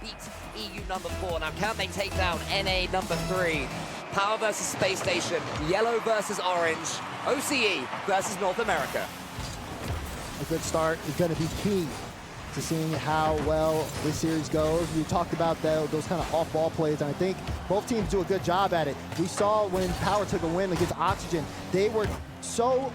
beat EU number 4. Now, can they take down NA number 3? Power versus Spacestation, yellow versus orange, OCE versus North America. A good start is going to be key to seeing how well this series goes. We talked about those kind of off-ball plays, and I think both teams do a good job at it. We saw when Power took a win against Oxygen, they were so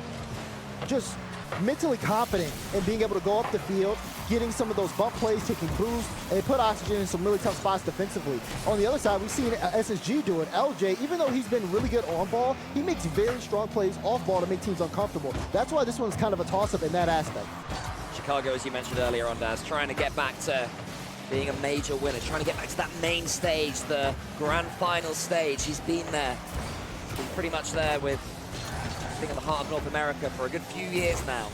just mentally confident in being able to go up the field, getting some of those bump plays, taking boosts, and they put Oxygen in some really tough spots defensively. On the other side, we've seen SSG do it. LJ, even though he's been really good on ball, he makes very strong plays off ball to make teams uncomfortable. That's why this one's kind of a toss-up in that aspect. Chicago, as you mentioned earlier on, Daz, trying to get back to being a major winner, trying to get back to that main stage, the grand final stage. He's been there. He's been pretty much there with, I think, at the heart of North America for a good few years now.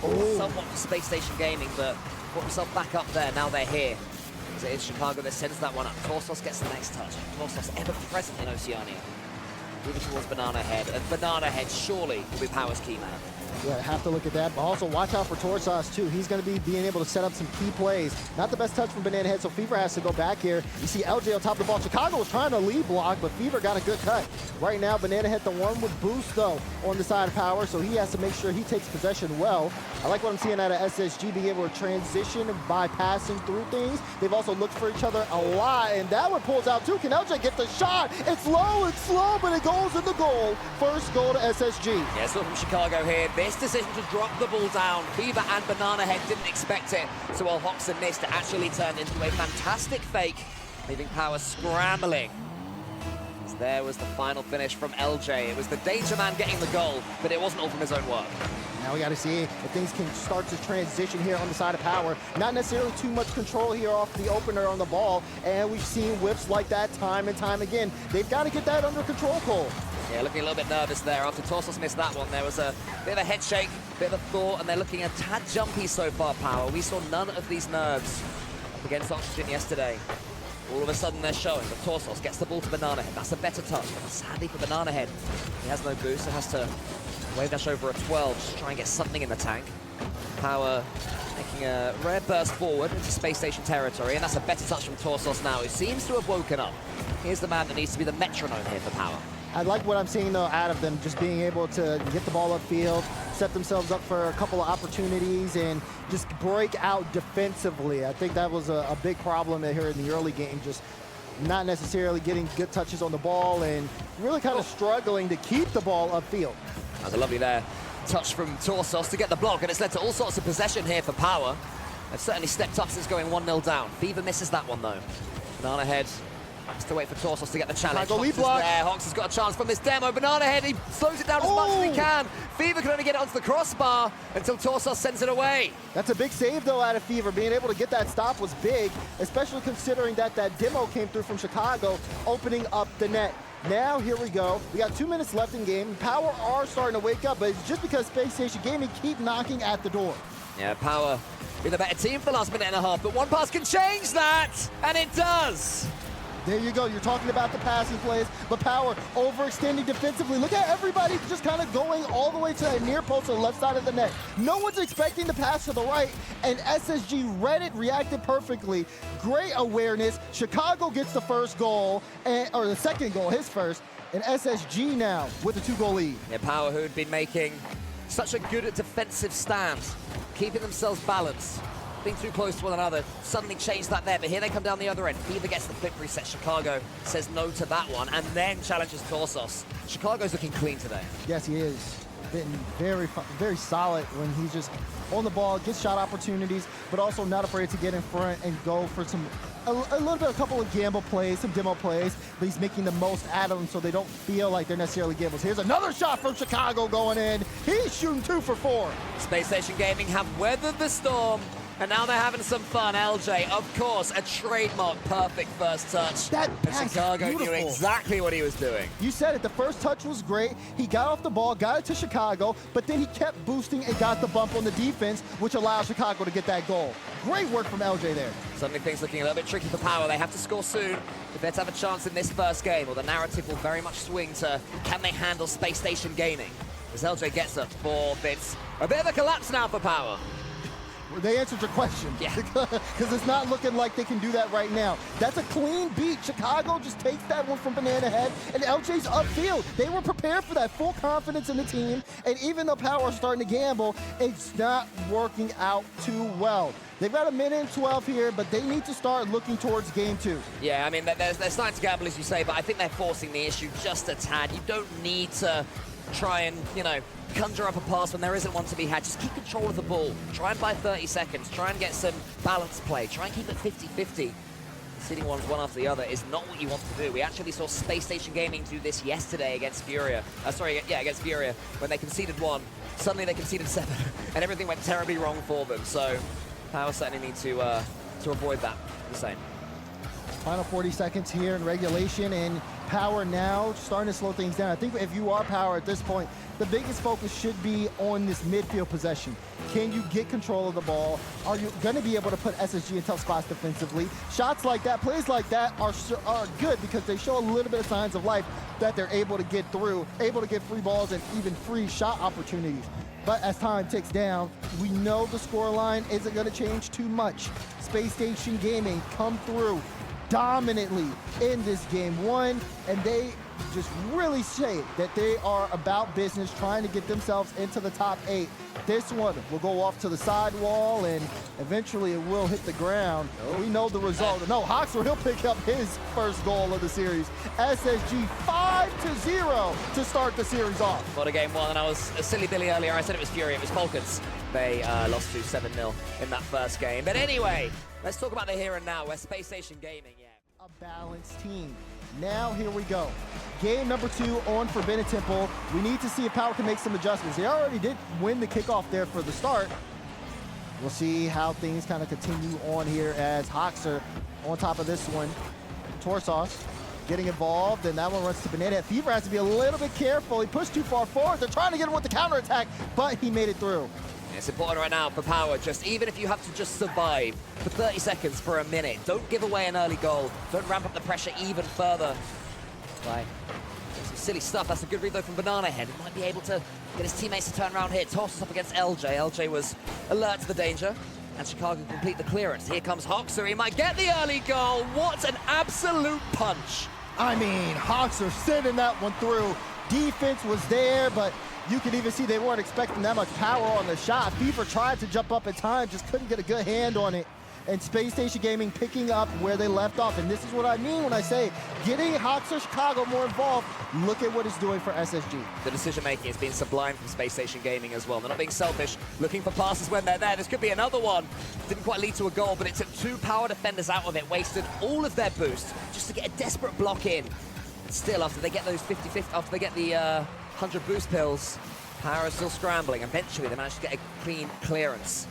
Somewhat for Space Station Gaming, but put himself back up there. Now they're here. As it is Chicago that sends that one up. Torsos gets the next touch. Torsos ever present in Oceania. Moving towards Banana Head, and Banana Head surely will be Power's key man. Yeah, have to look at that, but also watch out for Torsos too. He's going to be being able to set up some key plays. Not the best touch from Banana Head, so Fever has to go back here. You see LJ on top of the ball. Chicago was trying to lead block, but Fever got a good cut. Right now, Banana Head the one with boost though on the side of Power, so he has to make sure he takes possession well. I like what I'm seeing out of SSG, being able to transition by passing through things. They've also looked for each other a lot, and that one pulls out too. Can LJ get the shot? It's slow, but it goes in the goal. First goal to SSG. Yeah, so from Chicago here. This decision to drop the ball down. Fever and Banana Head didn't expect it, so while Hoxha missed, it actually turned into a fantastic fake, leaving Power scrambling. As there was the final finish from LJ. It was the danger man getting the goal, but it wasn't all from his own work. Now we got to see if things can start to transition here on the side of Power. Not necessarily too much control here off the opener on the ball, and we've seen whips like that time and time again. They've got to get that under control, Cole. Yeah, looking a little bit nervous there. After Torsos missed that one, there was a bit of a head shake, bit of a thought, and they're looking a tad jumpy so far, Power. We saw none of these nerves up against Oxygen yesterday. All of a sudden they're showing, but Torsos gets the ball to Banana Head. That's a better touch, but sadly for Banana Head, he has no boost, so has to wave dash over a 12 just to try and get something in the tank. Power making a rare burst forward into Space Station territory, and that's a better touch from Torsos now, who seems to have woken up. Here's the man that needs to be the metronome here for Power. I like what I'm seeing, though, out of them, just being able to get the ball upfield, set themselves up for a couple of opportunities, and just break out defensively. I think that was a big problem here in the early game, just not necessarily getting good touches on the ball and really kind of struggling to keep the ball upfield. That was a lovely there touch from Torsos to get the block, and it's led to all sorts of possession here for Power. They've certainly stepped up since going 1-0 down. Fever misses that one, though. Banana Head has to wait for Torsos to get the challenge. Hox is there. Hox has got a chance from this demo. Banana Head, he slows it down as much as he can. Fever can only get it onto the crossbar until Torsos sends it away. That's a big save, though, out of Fever. Being able to get that stop was big, especially considering that demo came through from Chicago, opening up the net. Now, here we go. We got 2 minutes left in game. Power are starting to wake up, but it's just because Space Station Gaming keep knocking at the door. Yeah, Power be the better team for the last minute and a half, but one pass can change that, and it does. There you go. You're talking about the passing plays, but Power overextending defensively. Look at everybody just kind of going all the way to that near post on the left side of the net. No one's expecting the pass to the right, and SSG read it, reacted perfectly. Great awareness. Chicago gets the first goal, or the second goal, his first, and SSG now with a 2-goal lead. Yeah, Power, who had been making such a good defensive stand, keeping themselves balanced, being too close to one another, suddenly changed that there, but here they come down the other end. Fever gets the flip reset. Chicago says no to that one, and then challenges Torsos. Chicago's looking clean today. Yes, he is. Been very solid when he's just on the ball, gets shot opportunities, but also not afraid to get in front and go for a couple of gamble plays, some demo plays, but he's making the most out of them so they don't feel like they're necessarily gambles. Here's another shot from Chicago going in. He's shooting 2 for 4. Space Station Gaming have weathered the storm, and now they're having some fun. LJ, of course, a trademark perfect first touch. That pass, Chicago beautiful. knew exactly what he was doing. You said it, the first touch was great. He got off the ball, got it to Chicago, but then he kept boosting and got the bump on the defense, which allowed Chicago to get that goal. Great work from LJ there. Suddenly things looking a little bit tricky for Power. They have to score soon if they're to have a chance in this first game, or the narrative will very much swing to can they handle Space Station Gaming? As LJ gets up, forfeits. A bit of a collapse now for Power. They answered your question. Yeah. Because it's not looking like they can do that right now. That's a clean beat. Chicago just takes that one from Banana Head, and LJ's upfield. They were prepared for that, full confidence in the team, and even though Power is starting to gamble, it's not working out too well. They've got a minute and 12 here, but they need to start looking towards game 2. Yeah, I mean, they're starting to gamble, as you say, but I think they're forcing the issue just a tad. You don't need to try and, you know, conjure up a pass when there isn't one to be had. Just keep control of the ball. Try and buy 30 seconds. Try and get some balanced play. Try and keep it 50-50. Sitting ones one after the other is not what you want to do. We actually saw Spacestation Gaming do this yesterday against Furia. Against Furia, when they conceded 1. Suddenly they conceded 7, and everything went terribly wrong for them. So Power certainly need to avoid that. The same. Final 40 seconds here in regulation, and Power now starting to slow things down. I think if you are Power at this point, the biggest focus should be on this midfield possession. Can you get control of the ball? Are you going to be able to put SSG in tough spots defensively? Shots like that, plays like that are good because they show a little bit of signs of life that they're able to get through, able to get free balls and even free shot opportunities. But as time ticks down, we know the scoreline isn't going to change too much. Spacestation Gaming come through dominantly in this game 1, and they just really say that they are about business, trying to get themselves into the top 8. This one will go off to the sidewall, and eventually it will hit the ground. We know the result. No, Hoxer, he'll pick up his first goal of the series. SSG 5-0 to start the series off. What a game 1, and I was a silly Billy earlier. I said it was Fury, it was Falcons. They lost to 7-0 in that first game. But anyway, let's talk about the here and now, where Spacestation Gaming, a balanced team. Now here we go. Game number 2 on Forbidden Temple. We need to see if Power can make some adjustments. They already did win the kickoff there for the start. We'll see how things kind of continue on here as Hoxer on top of this one. Torsos getting involved, and that one runs to Banana. Fever has to be a little bit careful. He pushed too far forward. They're trying to get him with the counterattack, but he made it through. It's important right now for Power, just even if you have to just survive for 30 seconds, for a minute, don't give away an early goal. Don't ramp up the pressure even further. Like, some silly stuff. That's a good read though from Banana Head. He might be able to get his teammates to turn around here. Tosses up against LJ. LJ was alert to the danger, and Chicago complete the clearance. Here comes Hoxer. He might get the early goal. What an absolute punch. I mean, Hoxer sending that one through. Defense was there, but you could even see they weren't expecting that much power on the shot. Fever tried to jump up at time, just couldn't get a good hand on it. And Spacestation Gaming picking up where they left off. And this is what I mean when I say getting Hoxer Chicago more involved. Look at what it's doing for SSG. The decision-making has been sublime from Spacestation Gaming as well. They're not being selfish, looking for passes when they're there. This could be another one. Didn't quite lead to a goal, but it took 2 Power defenders out of it, wasted all of their boost just to get a desperate block in. Still, after they get those 50-50, after they get the 100 boost pills, Power is still scrambling. Eventually, they manage to get a clean clearance.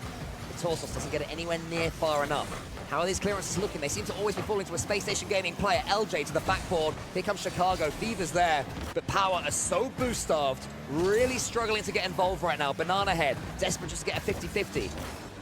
The Torsos doesn't get it anywhere near far enough. How are these clearances looking? They seem to always be falling to a Spacestation Gaming player. LJ to the backboard. Here comes Chicago. Fever's there, but Power are so boost-starved, really struggling to get involved right now. Banana Head, desperate just to get a 50-50.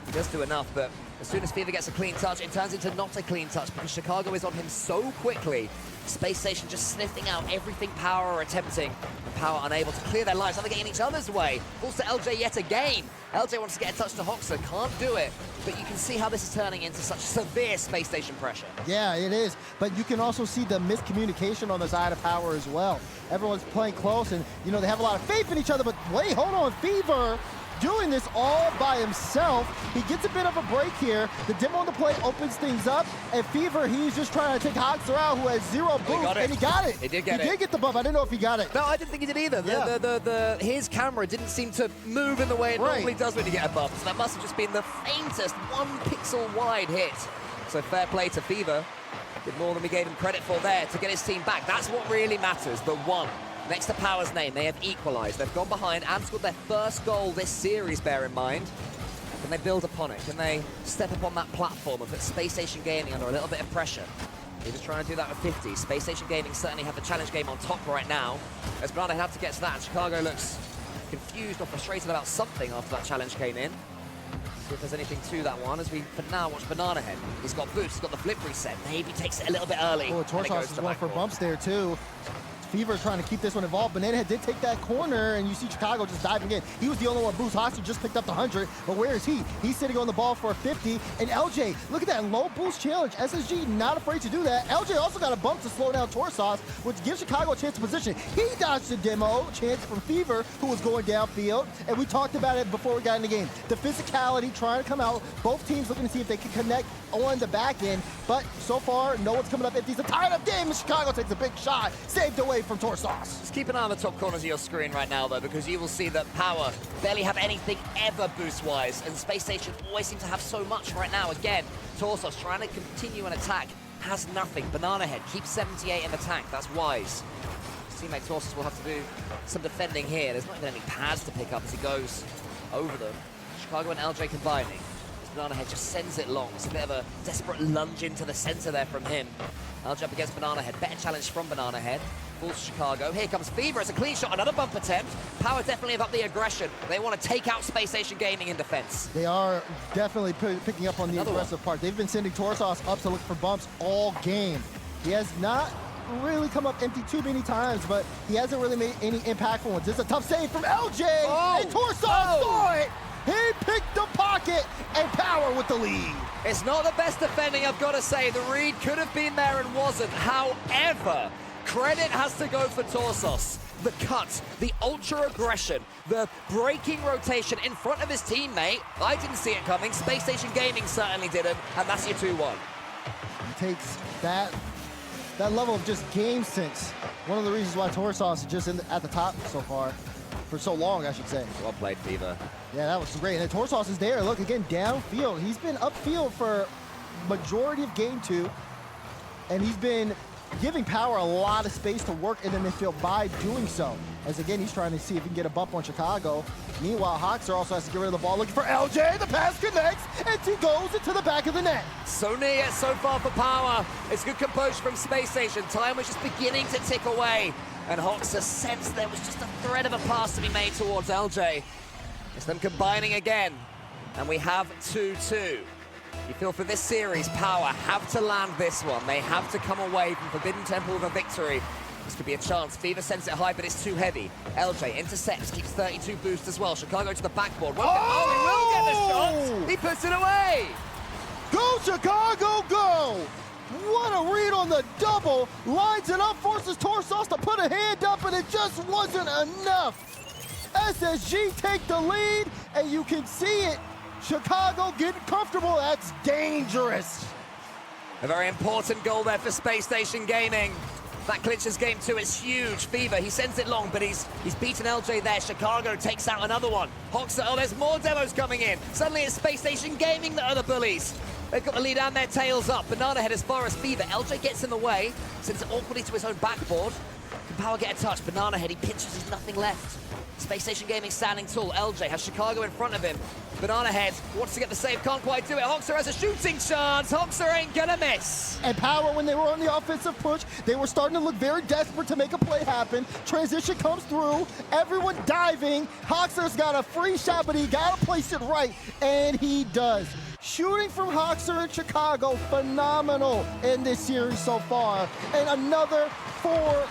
He does do enough, but as soon as Fever gets a clean touch, it turns into not a clean touch because Chicago is on him so quickly. Spacestation just sniffing out everything Power are attempting, and Power unable to clear their lines. Now they're getting each other's way. Falls to LJ yet again. LJ wants to get a touch to Hoxer, can't do it. But you can see how this is turning into such severe Spacestation pressure. Yeah, it is. But you can also see the miscommunication on the side of Power as well. Everyone's playing close, and you know they have a lot of faith in each other. But wait, hold on, Fever doing this all by himself. He gets a bit of a break here. The demo on the play opens things up, and Fever, he's just trying to take Hoxer out, who has 0 boost, and he got it. He did get it. He did get the buff. I didn't know if he got it. No, I didn't think he did either. Yeah. His camera didn't seem to move in the way it normally does when you get a buff, so that must have just been the faintest 1 pixel wide hit. So fair play to Fever. Did more than we gave him credit for there to get his team back. That's what really matters, the 1. Next to Power's name, they have equalized. They've gone behind and scored their first goal this series, bear in mind. Can they build upon it? Can they step up on that platform and put Spacestation Gaming under a little bit of pressure? He was trying to do that with 50. Spacestation Gaming certainly have the challenge game on top right now. As Banana have to get to that, and Chicago looks confused or frustrated about something after that challenge came in. See if there's anything to that one, as we, for now, watch Banana Head. He's got boost, he's got the flip reset. Maybe takes it a little bit early. Oh, Torsos is going for bumps there, too. Fever trying to keep this one involved. Banana Head did take that corner, and you see Chicago just diving in. He was the only one. Boost Hoxer just picked up the 100, but where is he? He's sitting on the ball for a 50, and LJ, look at that low boost challenge. SSG not afraid to do that. LJ also got a bump to slow down Torsos, which gives Chicago a chance to position. He dodged the demo chance from Fever, who was going downfield, and we talked about it before we got in the game. The physicality trying to come out, both teams looking to see if they can connect on the back end, but so far, no one's coming up empty. It's a tied-up game, and Chicago takes a big shot, saved away from Torsos. Just keep an eye on the top corners of your screen right now, though, because you will see that Power barely have anything ever boost-wise, and Spacestation always seem to have so much right now. Again, Torsos trying to continue an attack, has nothing. Banana Head keeps 78 in the tank, that's wise. His teammate Torsos will have to do some defending here. There's not even any pads to pick up as he goes over them. Chicago and LJ combining. Banana Head just sends it long. It's a bit of a desperate lunge into the center there from him. LJ up against Banana Head. Better challenge from Banana Head. Falls Chicago. Here comes Fever. It's a clean shot. Another bump attempt. Power definitely have up the aggression. They want to take out Spacestation Gaming in defense. They are definitely picking up on the aggressive part. They've been sending Torsos up to look for bumps all game. He has not really come up empty too many times, but he hasn't really made any impactful ones. This is a tough save from LJ, and Torsos saw it. He picked the pocket, and Power with the lead. It's not the best defending, I've got to say. The read could have been there and wasn't. However, credit has to go for Torsos. The cut, the ultra aggression, the breaking rotation in front of his teammate. I didn't see it coming. Spacestation Gaming certainly didn't, and that's your 2-1. He takes that level of just game sense. One of the reasons why Torsos is just at the top so far. For so long, I should say. Well played, Fever. Yeah, that was great. And Torsos is there. Look, again, downfield. He's been upfield for majority of game 2. And he's been giving Power a lot of space to work in the midfield by doing so. As again, he's trying to see if he can get a bump on Chicago. Meanwhile, Hoxer also has to get rid of the ball, looking for LJ. The pass connects, and he goes into the back of the net. So near yet so far for Power. It's good composure from Spacestation. Time was just beginning to tick away. And Hoxer sensed there was just a thread of a pass to be made towards LJ. It's them combining again. And we have 2-2. You feel for this series, Power have to land this one. They have to come away from Forbidden Temple with a victory. This could be a chance. Fever sends it high, but it's too heavy. LJ intercepts, keeps 32 boost as well. Chicago to the backboard. He will get the shot. He puts it away. Go, Chicago, go! What a read on the double. Lines it up, forces Torsos to put a hand up, and it just wasn't enough. SSG take the lead, and you can see it. Chicago getting comfortable. That's dangerous. A very important goal there for Spacestation Gaming. That clinches game 2. It's huge. Fever, he sends it long, but he's beaten LJ there. Chicago takes out another one. Hoxer, oh, there's more demos coming in. Suddenly it's Spacestation Gaming that are the bullies. They've got the lead and their tails up. Banana Head as far as Fever. LJ gets in the way, sends it awkwardly to his own backboard. Can Power get a touch? Banana Head, he pinches, there's nothing left. Spacestation Gaming standing tall. LJ has Chicago in front of him. Banana Head wants to get the save, can't quite do it. Hoxer has a shooting chance. Hoxer ain't gonna miss. And Power, when they were on the offensive push, they were starting to look very desperate to make a play happen. Transition comes through, everyone diving. Hoxer's got a free shot, but he gotta place it right, and he does. Shooting from Hoxer in Chicago, phenomenal in this series so far. And another 4-goal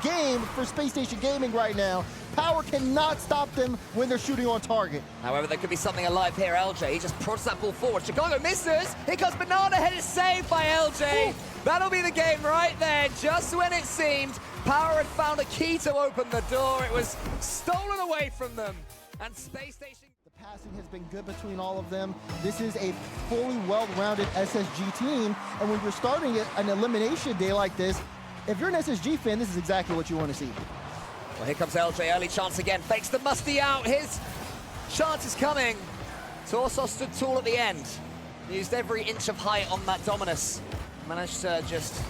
game for Spacestation Gaming right now. Power cannot stop them when they're shooting on target. However, there could be something alive here. LJ, he just prods that ball forward. Chicago misses. Here comes Banana Head, is saved by LJ. Ooh. That'll be the game right there. Just when it seemed Power had found a key to open the door, it was stolen away from them. And Spacestation... The passing has been good between all of them. This is a fully well-rounded SSG team. And when you're starting an elimination day like this, if you're an SSG fan, this is exactly what you want to see. Well, here comes LJ, early chance again, fakes the musty out, his chance is coming. Torsos stood tall at the end, used every inch of height on that Dominus. Managed to just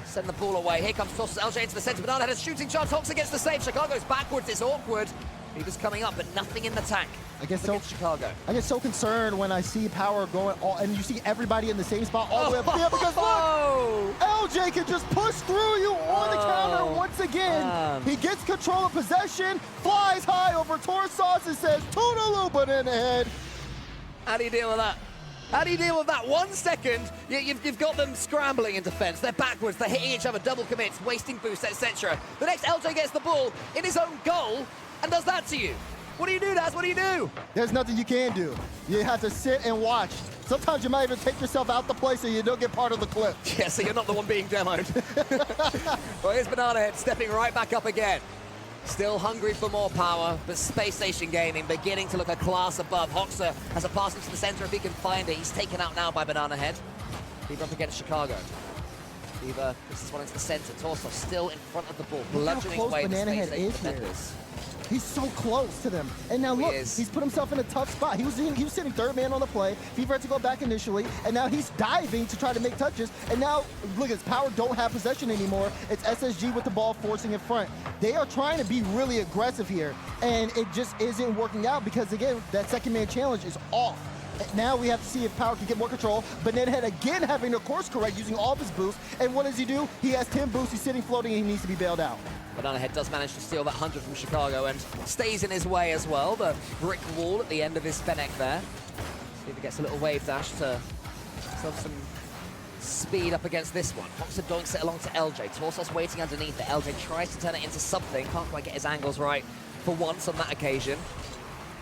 send the ball away. Here comes Torsos, LJ into the center, Banana had a shooting chance, Hoxer gets the save, Chicago's backwards, it's awkward. He was coming up, but nothing in the tank. I get so concerned when I see Power going all, and you see everybody in the same spot all the way up there, because look, LJ can just push through you on the counter once again. He gets control of possession, flies high over Torsos and says, "Toodaloo, Banana Head." How do you deal with that? How do you deal with that? 1 second, you've got them scrambling in defense. They're backwards, they're hitting each other, double commits, wasting boosts, etc. The next LJ gets the ball in his own goal and does that to you. What do you do, Daz? What do you do? There's nothing you can do. You have to sit and watch. Sometimes you might even take yourself out the play so you don't get part of the clip. Yeah, so you're not the one being demoed. Well, here's Banana Head stepping right back up again. Still hungry for more power, but Spacestation Gaming beginning to look a class above. Hoxer has a pass into the center if he can find it. He's taken out now by Banana Head. Fever up against Chicago. Fever puts this one into the center. Torso still in front of the ball, bludgeoning away the Spacestation defenders. He's so close to them. And now look, he's put himself in a tough spot. He was sitting third man on the play. Fever had to go back initially, and now he's diving to try to make touches. And now, look, his Power don't have possession anymore. It's SSG with the ball forcing in front. They are trying to be really aggressive here, and it just isn't working out because, again, that second man challenge is off. Now we have to see if Power can get more control. Banana Head again having to course correct using all of his boosts. And what does he do? He has 10 boosts. He's sitting floating and he needs to be bailed out. Banana Head does manage to steal that 100 from Chicago and stays in his way as well. The brick wall at the end of his Fennec there. See if he gets a little wave dash to have some speed up against this one. Hoxer doinks it along to LJ. Torsos waiting underneath it. LJ tries to turn it into something. Can't quite get his angles right for once on that occasion.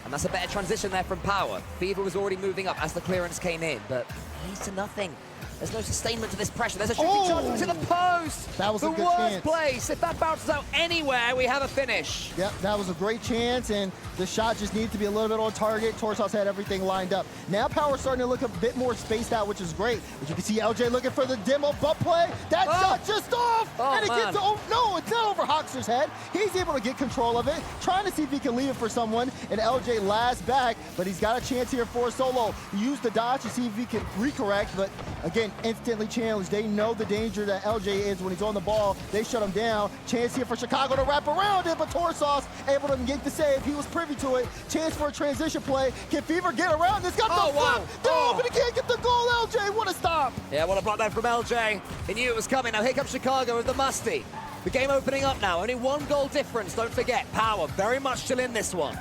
And that's a better transition there from Power. Fever was already moving up as the clearance came in, but leads to nothing. There's no sustainment to this pressure. There's a shooting charge into the post. That was a good chance. The chance. worst place. If that bounces out anywhere, we have a finish. Yep, that was a great chance, and the shot just needs to be a little bit on target. Torsos had everything lined up. Now Power's starting to look a bit more spaced out, which is great. But you can see LJ looking for the demo bump play. That shot just off! And it gets, no, it's not over Hoxer's head. He's able to get control of it, trying to see if he can leave it for someone, and LJ lasts back, but he's got a chance here for a solo. Use the dodge to see if he can recorrect, but again, instantly challenged. They know the danger that LJ is when he's on the ball. They shut him down. Chance here for Chicago to wrap around it, but Torsos able to get the save. He was privy to it. Chance for a transition play. Can Fever get around this? Got the flip. But he can't get the goal, LJ. What a stop. Yeah, what a block there from LJ. He knew it was coming. Now here comes Chicago with the musty. The game opening up now. Only 1 goal difference. Don't forget, Power very much still in this one.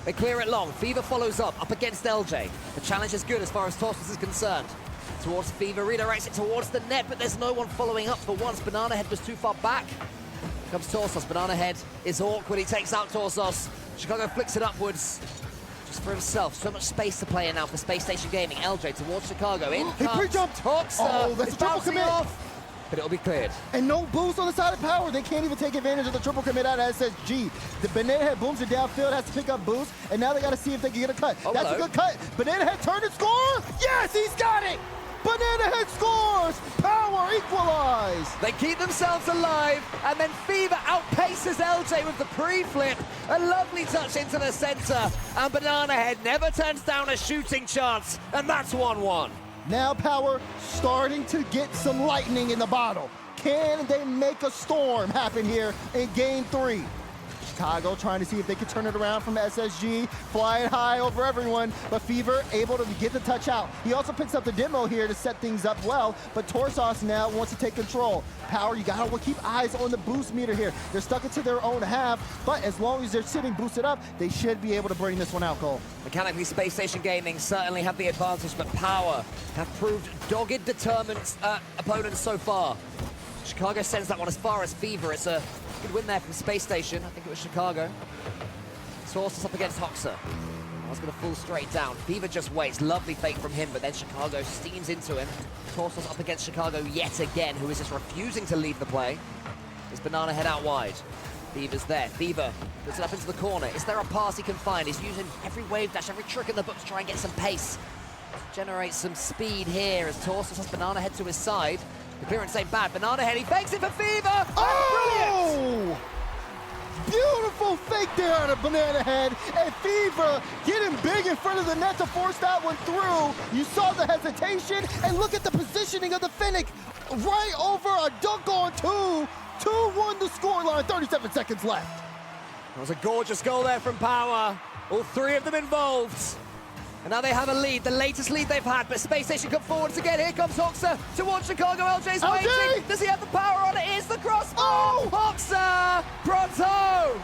They clear it long. Fever follows up against LJ. The challenge is good as far as Torsos is concerned. Towards Fever, redirects it towards the net, but there's no one following up for once. Banana Head was too far back. Here comes Torsos. Banana Head is awkward. He takes out Torsos. Chicago flicks it upwards just for himself. So much space to play in now for Spacestation Gaming. LJ towards Chicago. In he pre-jumped. Hoxer. That's a triple commit. But it'll be cleared. And no boost on the side of Power. They can't even take advantage of the triple commit out of SSG. The Banana Head booms it downfield, has to pick up boost, and now they got to see if they can get a cut. That's a good cut. Banana Head turned and score. Yes, he's got it. Banana Head scores! Power equalize! They keep themselves alive, and then Fever outpaces LJ with the pre-flip. A lovely touch into the center, and Banana Head never turns down a shooting chance, and that's 1-1. Now Power starting to get some lightning in the bottle. Can they make a storm happen here in Game 3? Chicago trying to see if they can turn it around from SSG, flying high over everyone, but Fever able to get the touch out. He also picks up the demo here to set things up well, but Torsos now wants to take control. Power, you gotta keep eyes on the boost meter here. They're stuck into their own half, but as long as they're sitting boosted up, they should be able to bring this one out, Cole. Mechanically, Spacestation Gaming certainly have the advantage, but Power have proved dogged, determined opponents so far. Chicago sends that one as far as Fever. It's a good win there from Space Station. I think it was Chicago. Torsos up against Hoxer. I was going to fall straight down. Fever just waits. Lovely fake from him, but then Chicago steams into him. Torsos up against Chicago yet again, who is just refusing to leave the play. Is Banana Head out wide. Fever's there. Fever puts it up into the corner. Is there a pass he can find? He's using every wave dash, every trick in the book to try and get some pace. Generate some speed here as Torsos has Banana Head to his side. The clearance ain't bad. Banana Head, he fakes it for Fever! Oh! Brilliant! Beautiful fake there out of Banana Head, and Fever getting big in front of the net to force that one through. You saw the hesitation, and look at the positioning of the Fennec. Right over a dunk on 2. 2-1 the scoreline, 37 seconds left. That was a gorgeous goal there from Power. All 3 of them involved. And now they have a lead, the latest lead they've had, but Space Station come forwards again. Here comes Hoxer towards Chicago. LJ's waiting. Does he have the power on it? Here's the crossbar. Oh! Hoxer! Bronze home!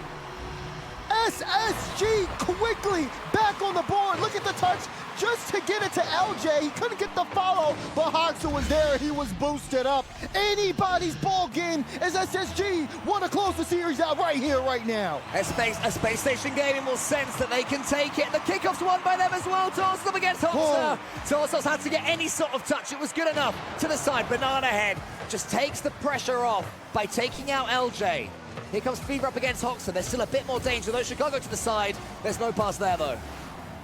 SSG quickly back on the board. Look at the touch just to get it to LJ. He couldn't get the follow, but Hoxha was there. He was boosted up. Anybody's ball game as SSG want to close the series out right here, right now. A Space Station Gaming will sense that they can take it. The kickoff's won by them as well. Toss them against Hoxha. Torsos had to get any sort of touch. It was good enough to the side. Banana Head just takes the pressure off by taking out LJ. Here comes Fever up against Hoxha. There's still a bit more danger, though. Chicago to the side. There's no pass there, though.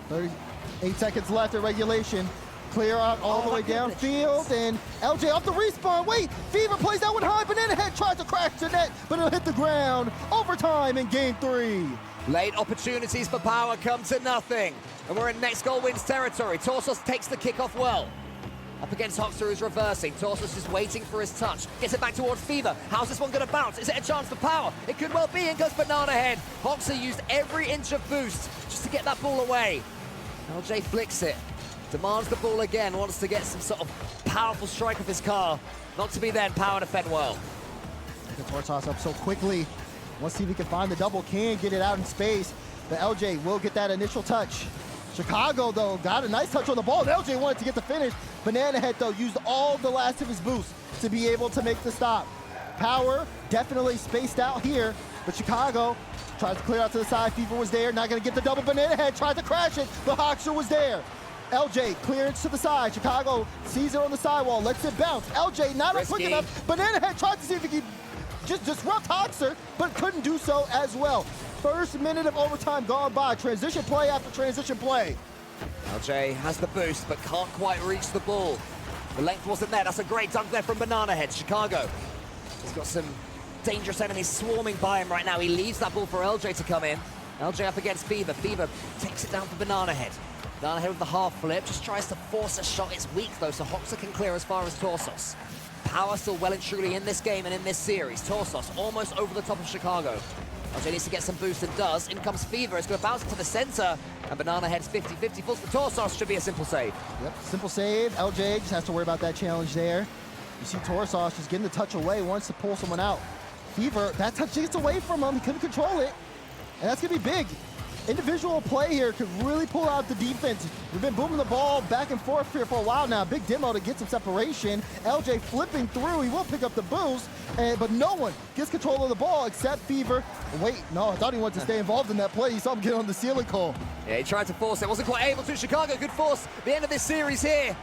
38 seconds left at regulation. Clear out all the way downfield, and LJ off the respawn. Wait, Fever plays that one high. Banana Head tries to crash the net, but it'll hit the ground. Overtime in game 3. Late opportunities for Power come to nothing. And we're in next goal wins territory. Torsos takes the kickoff well. Up against Hoxha, who's reversing. Torsos is waiting for his touch. Gets it back towards Fever. How's this one going to bounce? Is it a chance for Power? It could well be. In goes Banana Head. Hoxha used every inch of boost just to get that ball away. LJ flicks it. Demands the ball again. Wants to get some sort of powerful strike of his car. Not to be then. Power defend well. The Torsos up so quickly. Let's see if he can find the double. Can get it out in space. But LJ will get that initial touch. Chicago, though, got a nice touch on the ball. LJ wanted to get the finish. Banana Head, though, used all the last of his boost to be able to make the stop. Power definitely spaced out here, but Chicago tries to clear out to the side. Fever was there, not going to get the double. Banana Head tried to crash it, but Hoxha was there. LJ clearance to the side. Chicago sees it on the sidewall, lets it bounce. LJ not up quick enough. Banana Head tried to see if he could just disrupt Hoxha, but couldn't do so as well. First minute of overtime gone by. Transition play after transition play. LJ has the boost, but can't quite reach the ball. The length wasn't there. That's a great dunk there from Banana Head. Chicago has got some dangerous enemies swarming by him right now. He leaves that ball for LJ to come in. LJ up against Fever. Fever takes it down for Banana Head. Banana Head with the half flip. Just tries to force a shot. It's weak, though, so Hoxha can clear as far as Torsos. Power still well and truly in this game and in this series. Torsos almost over the top of Chicago. LJ needs to get some boost and does. In comes Fever. It's going to bounce to the center. And Banana Head's 50-50. Falls for Torsos. Should be a simple save. Yep, simple save. LJ just has to worry about that challenge there. You see Torsos just getting the touch away, wants to pull someone out. Fever, that touch gets away from him. He couldn't control it. And that's going to be big. Individual play here could really pull out the defense. We've been booming the ball back and forth here for a while now. Big demo to get some separation. LJ flipping through. He will pick up the boost, but no one gets control of the ball except Fever. Wait, no, I thought he wanted to stay involved in that play. You saw him get on the ceiling call. Yeah, he tried to force it. Wasn't quite able to. Chicago could force the end of this series here.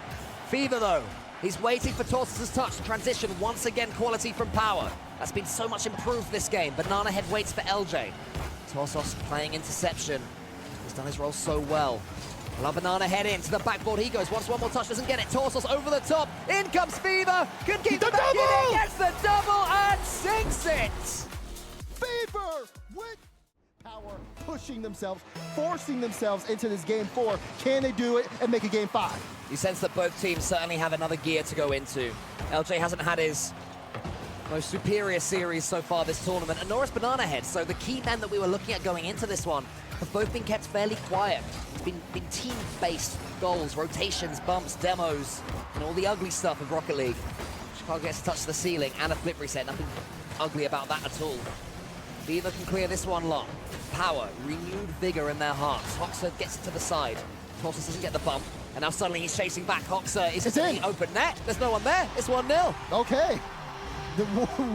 Fever, though, he's waiting for Torsos' touch. Transition, once again, quality from Power. That's been so much improved this game. Banana Head waits for LJ. Torsos playing interception. He's done his role so well. Allow Banana Head in to the backboard. He goes, wants one more touch, doesn't get it. Torsos over the top. In comes Fever. Could keep the back in. Gets the double and sinks it. Fever with Power pushing themselves, forcing themselves into this game 4. Can they do it and make a game 5? You sense that both teams certainly have another gear to go into. LJ hasn't had his most superior series so far this tournament, and nor has Banana Head, so the key men that we were looking at going into this one have both been kept fairly quiet. It's been team-based goals, rotations, bumps, demos, and all the ugly stuff of Rocket League. Chicago gets to touch the ceiling and a flip reset, nothing ugly about that at all. Fever can clear this one long. Power, renewed vigor in their hearts. Hoxha gets it to the side. Torsos doesn't get the bump, and now suddenly he's chasing back. Hoxha is in the open net. There's no one there. It's 1-0. Okay.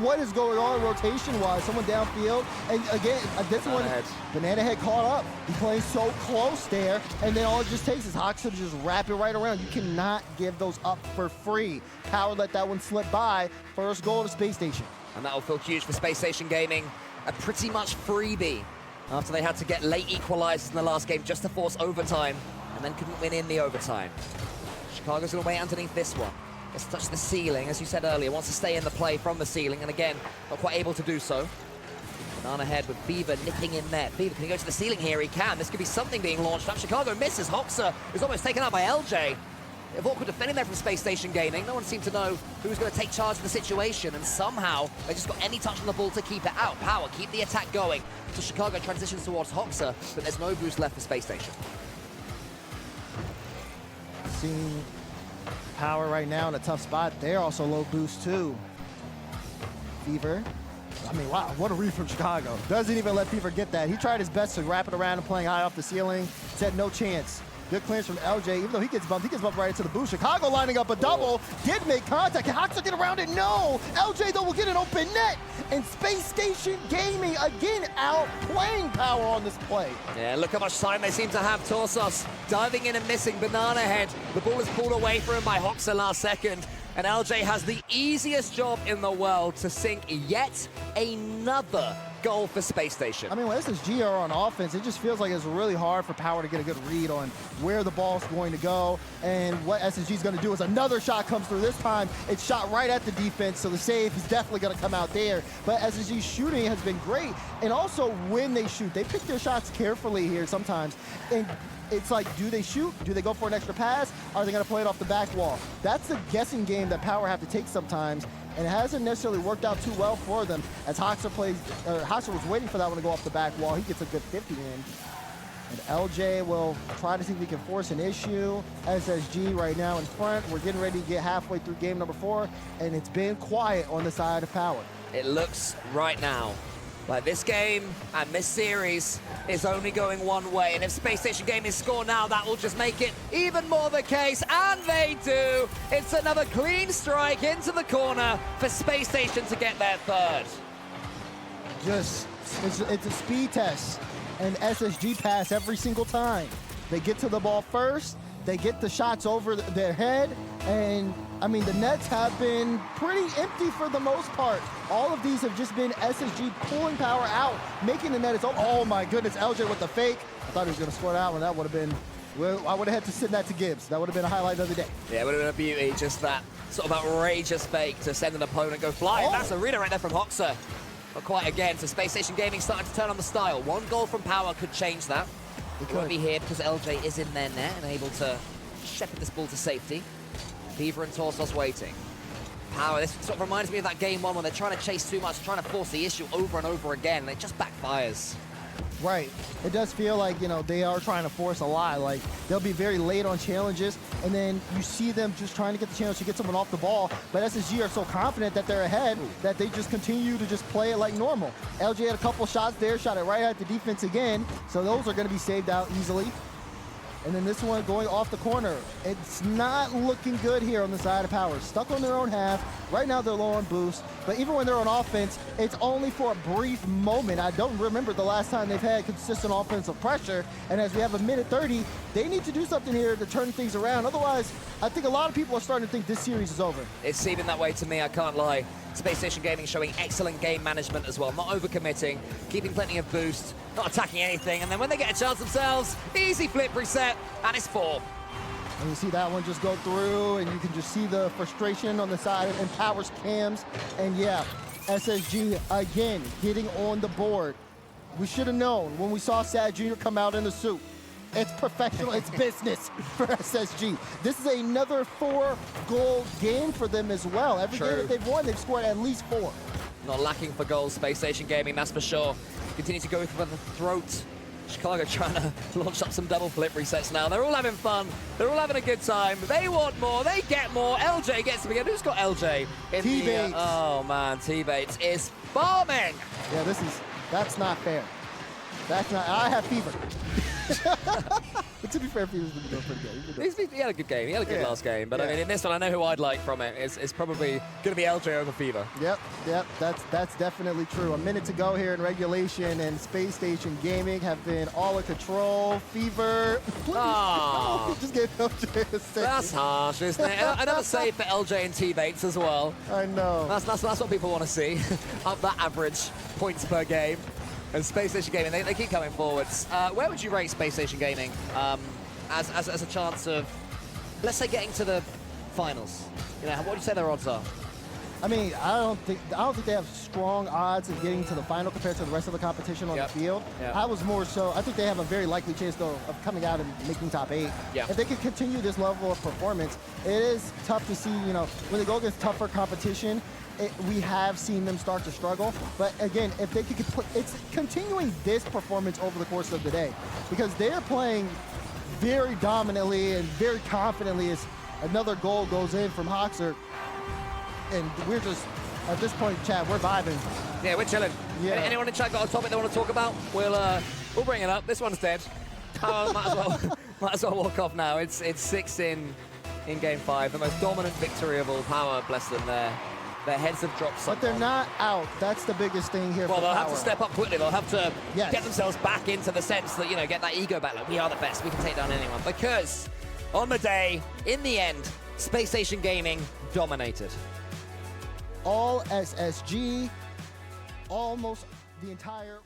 What is going on rotation-wise? Someone downfield, and again, this one, Banana Head caught up. He's playing so close there, and then all it just takes is Hoxha to just wrap it right around. You cannot give those up for free. Power let that one slip by. First goal to Space Station. And that'll feel huge for Space Station Gaming. A pretty much freebie after they had to get late equalizers in the last game just to force overtime, and then couldn't win in the overtime. Chicago's gonna wait underneath this one. Let's touch the ceiling, as you said earlier, wants to stay in the play from the ceiling, and again, not quite able to do so. Banana Head with Fever nipping in there. Fever, can he go to the ceiling here? He can. This could be something being launched up. Chicago misses. Hoxha is almost taken out by LJ. If awkward defending there from Space Station Gaming, no one seemed to know who was going to take charge of the situation, and somehow they just got any touch on the ball to keep it out. Power, keep the attack going. So Chicago transitions towards Hoxha, but there's no boost left for Space Station. Seeing Power right now in a tough spot. They're also low boost too. Fever I mean, wow, what a read from Chicago. Doesn't even let Fever get that. He tried his best to wrap it around and playing high off the ceiling. Said no chance. Good clearance from LJ. Even though he gets bumped right into the boost. Chicago lining up a double. Did make contact. Can Hoxer get around it? No. LJ, though, will get an open net. And Space Station Gaming, again, outplaying Power on this play. Yeah, look how much time they seem to have. Torsos diving in and missing. Banana head. The ball is pulled away from him by Hoxer last second. And LJ has the easiest job in the world to sink yet another goal for Space Station. I mean, when SSG are on offense, it just feels like it's really hard for Power to get a good read on where the ball's going to go. And what SSG is going to do is another shot comes through. This time, it's shot right at the defense, so the save is definitely going to come out there. But SSG's shooting has been great. And also, when they shoot, they pick their shots carefully here sometimes. And it's like, do they shoot? Do they go for an extra pass? Are they going to play it off the back wall? That's the guessing game that Power have to take sometimes, and it hasn't necessarily worked out too well for them. As Hoxer was waiting for that one to go off the back wall. He gets a good 50 in. And LJ will try to see if he can force an issue. SSG right now in front. We're getting ready to get halfway through game number 4, and it's been quiet on the side of Power. It looks right now like this game and this series is only going one way, and if Space Station Gaming score now, that will just make it even more the case, and they do. It's another clean strike into the corner for Space Station to get their third. Just, it's a speed test, and SSG pass every single time. They get to the ball first, they get the shots over their head, and I mean, the nets have been pretty empty for the most part. All of these have just been SSG pulling Power out, making the net its own. Oh my goodness, LJ with the fake. I thought he was gonna score that one. That would have been, well, I would have had to send that to Gibbs. That would have been a highlight of the day. Yeah, it would have been a beauty, just that sort of outrageous fake to send an opponent go flying. Oh. That's a reader right there from Hoxer. Not quite again, so Space Station Gaming starting to turn on the style. One goal from Power could change that. It won't be here because LJ is in their net and able to shepherd this ball to safety. Fever and Torsos waiting. Power, this sort of reminds me of that game 1 when they're trying to chase too much, trying to force the issue over and over again, and it just backfires. Right. It does feel like, you know, they are trying to force a lot. Like, they'll be very late on challenges, and then you see them just trying to get the challenge to get someone off the ball. But SSG are so confident that they're ahead that they just continue to just play it like normal. LJ had a couple shots there, shot it right at the defense again, so those are going to be saved out easily. And then this one going off the corner. It's not looking good here on the side of Power. Stuck on their own half. Right now they're low on boost. But even when they're on offense, it's only for a brief moment. I don't remember the last time they've had consistent offensive pressure. And as we have a minute 30, they need to do something here to turn things around. Otherwise, I think a lot of people are starting to think this series is over. It's seeming that way to me, I can't lie. Space Station Gaming showing excellent game management as well. Not overcommitting, keeping plenty of boost, not attacking anything. And then when they get a chance themselves, easy flip reset, and it's 4. And you see that one just go through, and you can just see the frustration on the side of Power's cams. And yeah, SSG again getting on the board. We should have known when we saw Sad Jr. come out in the suit. It's professional, it's business for SSG. This is another 4-goal game for them as well. Every game that they've won, they've scored at least 4. Not lacking for goals, Space Station Gaming, that's for sure. Continue to go for the throat. Chicago trying to launch up some double flip resets now. They're all having fun. They're all having a good time. They want more. They get more. LJ gets to begin. Who's got LJ? T-Bates. Oh, man. T-Bates is bombing. Yeah, that's not fair. That's not, I have Fever. But to be fair, Fever's been doing pretty good. He had a good game. He had a good last game. But I mean, in this one, I know who I'd like from it. It's probably going to be LJ over Fever. Yep, that's definitely true. A minute to go here in regulation, and Space Station Gaming have been all in control. Fever. Oh, just gave LJ a save. That's harsh, isn't it? Another save for LJ and T-Bates as well. I know. That's what people want to see. Up that average points per game. And Space Station Gaming, they keep coming forwards. Where would you rate Space Station Gaming as a chance of, let's say, getting to the finals? You know, what would you say their odds are? I mean, I don't think they have strong odds of getting to the final compared to the rest of the competition on the field. I was more so, I think they have a very likely chance though of coming out and making top 8. If they can continue this level of performance, it is tough to see, you know, when they go against tougher competition, we have seen them start to struggle. But again, if they could, it's continuing this performance over the course of the day, because they're playing very dominantly and very confidently as another goal goes in from Hoxer. And we're just, at this point, Chad, we're vibing. Yeah, we're chilling. Yeah. Anyone in chat got a topic they want to talk about? We'll bring it up. This one's dead. Might as well walk off now. It's 6 in game 5. The most dominant victory of all. Power, bless them. Their heads have dropped somewhat. But they're not out. That's the biggest thing here. Well, for they'll Power. have to step up quickly. They'll have to Yes. get themselves back into the sense that, you know, get that ego back. Like, we are the best. We can take down anyone. Because on the day, in the end, Spacestation Gaming dominated. All SSG, almost the entire